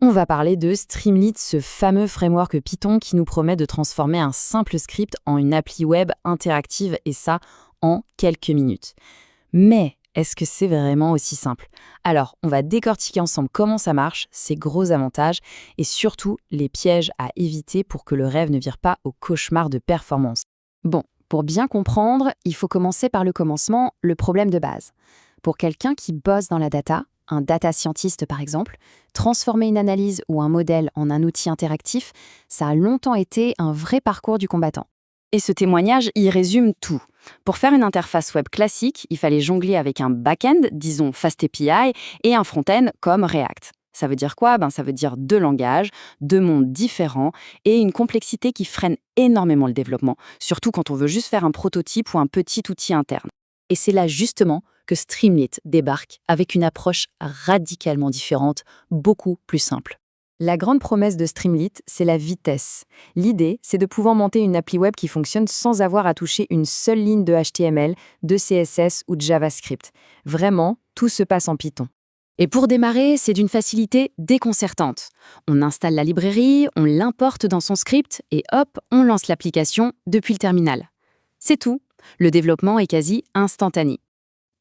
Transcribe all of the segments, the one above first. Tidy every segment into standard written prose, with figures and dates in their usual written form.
On va parler de Streamlit, ce fameux framework Python qui nous promet de transformer un simple script en une appli web interactive, et ça en quelques minutes. Mais est-ce que c'est vraiment aussi simple? Alors, on va décortiquer ensemble comment ça marche, ses gros avantages et surtout les pièges à éviter pour que le rêve ne vire pas au cauchemar de performance. Bon, pour bien comprendre, il faut commencer par le commencement, le problème de base. Pour quelqu'un qui bosse dans la data, un data scientist par exemple, transformer une analyse ou un modèle en un outil interactif, ça a longtemps été un vrai parcours du combattant. Et ce témoignage y résume tout. Pour faire une interface web classique, il fallait jongler avec un back-end, disons FastAPI, et un front-end comme React. Ça veut dire quoi? Ça veut dire deux langages, deux mondes différents et une complexité qui freine énormément le développement, surtout quand on veut juste faire un prototype ou un petit outil interne. Et c'est là justement que Streamlit débarque avec une approche radicalement différente, beaucoup plus simple. La grande promesse de Streamlit, c'est la vitesse. L'idée, c'est de pouvoir monter une appli web qui fonctionne sans avoir à toucher une seule ligne de HTML, de CSS ou de JavaScript. Vraiment, tout se passe en Python. Et pour démarrer, c'est d'une facilité déconcertante. On installe la librairie, on l'importe dans son script et hop, on lance l'application depuis le terminal. C'est tout. Le développement est quasi instantané.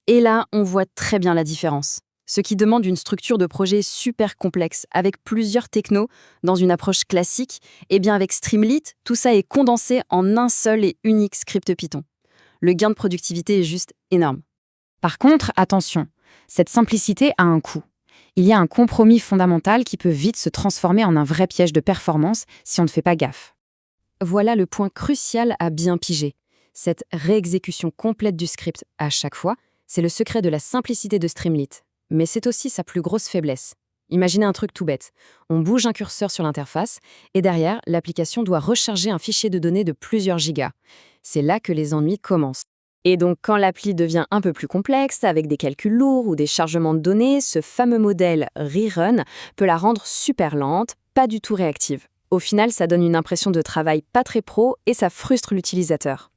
Et là, on voit très bien la différence. Ce qui demande une structure de projet super complexe, avec plusieurs technos, dans une approche classique, et bien avec Streamlit, tout ça est condensé en un seul et unique script Python. Le gain de productivité est juste énorme. Par contre, attention, cette simplicité a un coût. Il y a un compromis fondamental qui peut vite se transformer en un vrai piège de performance si on ne fait pas gaffe. Voilà le point crucial à bien piger. Cette réexécution complète du script à chaque fois, c'est le secret de la simplicité de Streamlit. Mais c'est aussi sa plus grosse faiblesse. Imaginez un truc tout bête. On bouge un curseur sur l'interface et derrière, l'application doit recharger un fichier de données de plusieurs gigas. C'est là que les ennuis commencent. Et donc, quand l'appli devient un peu plus complexe, avec des calculs lourds ou des chargements de données, ce fameux modèle rerun peut la rendre super lente, pas du tout réactive. Au final, ça donne une impression de travail pas très pro et ça frustre l'utilisateur.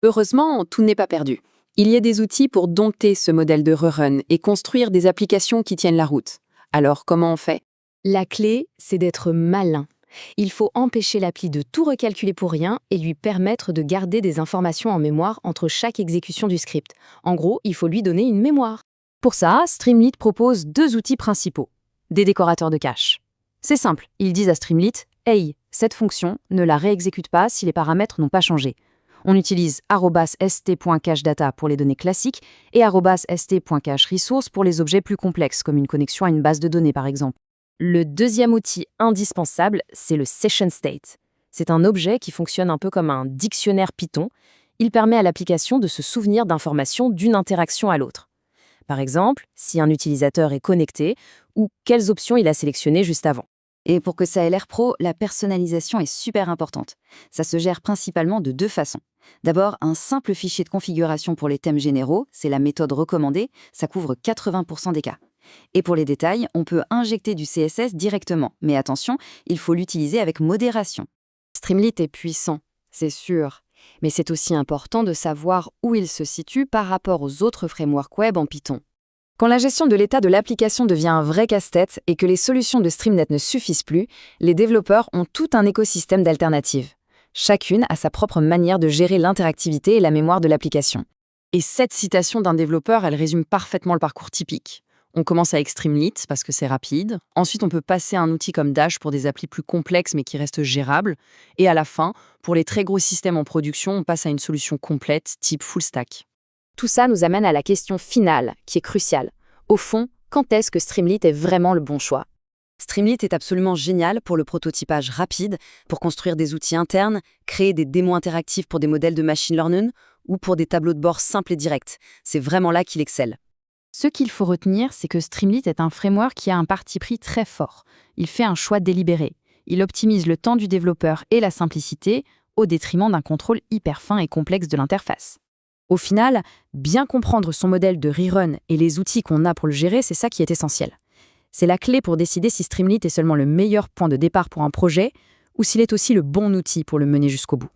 Heureusement, tout n'est pas perdu. Il y a des outils pour dompter ce modèle de rerun et construire des applications qui tiennent la route. Alors, comment on fait? La clé, c'est d'être malin. Il faut empêcher l'appli de tout recalculer pour rien et lui permettre de garder des informations en mémoire entre chaque exécution du script. En gros, il faut lui donner une mémoire. Pour ça, Streamlit propose deux outils principaux. Des décorateurs de cache. C'est simple, ils disent à Streamlit « Hey, cette fonction, ne la réexécute pas si les paramètres n'ont pas changé ». On utilise @st.cachedata pour les données classiques et @st.cacheresource pour les objets plus complexes, comme une connexion à une base de données par exemple. Le deuxième outil indispensable, c'est le session state. C'est un objet qui fonctionne un peu comme un dictionnaire Python. Il permet à l'application de se souvenir d'informations d'une interaction à l'autre. Par exemple, si un utilisateur est connecté ou quelles options il a sélectionnées juste avant. Et pour que ça ait l'air pro, la personnalisation est super importante. Ça se gère principalement de deux façons. D'abord, un simple fichier de configuration pour les thèmes généraux, c'est la méthode recommandée, ça couvre 80% des cas. Et pour les détails, on peut injecter du CSS directement, mais attention, il faut l'utiliser avec modération. Streamlit est puissant, c'est sûr, mais c'est aussi important de savoir où il se situe par rapport aux autres frameworks web en Python. Quand la gestion de l'état de l'application devient un vrai casse-tête et que les solutions de Streamlit ne suffisent plus, les développeurs ont tout un écosystème d'alternatives. Chacune a sa propre manière de gérer l'interactivité et la mémoire de l'application. Et cette citation d'un développeur, elle résume parfaitement le parcours typique. On commence avec Streamlit parce que c'est rapide. Ensuite, on peut passer à un outil comme Dash pour des applis plus complexes mais qui restent gérables. Et à la fin, pour les très gros systèmes en production, on passe à une solution complète type full stack. Tout ça nous amène à la question finale, qui est cruciale. Au fond, quand est-ce que Streamlit est vraiment le bon choix? Streamlit est absolument génial pour le prototypage rapide, pour construire des outils internes, créer des démos interactives pour des modèles de machine learning ou pour des tableaux de bord simples et directs. C'est vraiment là qu'il excelle. Ce qu'il faut retenir, c'est que Streamlit est un framework qui a un parti pris très fort. Il fait un choix délibéré. Il optimise le temps du développeur et la simplicité, au détriment d'un contrôle hyper fin et complexe de l'interface. Au final, bien comprendre son modèle de rerun et les outils qu'on a pour le gérer, c'est ça qui est essentiel. C'est la clé pour décider si Streamlit est seulement le meilleur point de départ pour un projet ou s'il est aussi le bon outil pour le mener jusqu'au bout.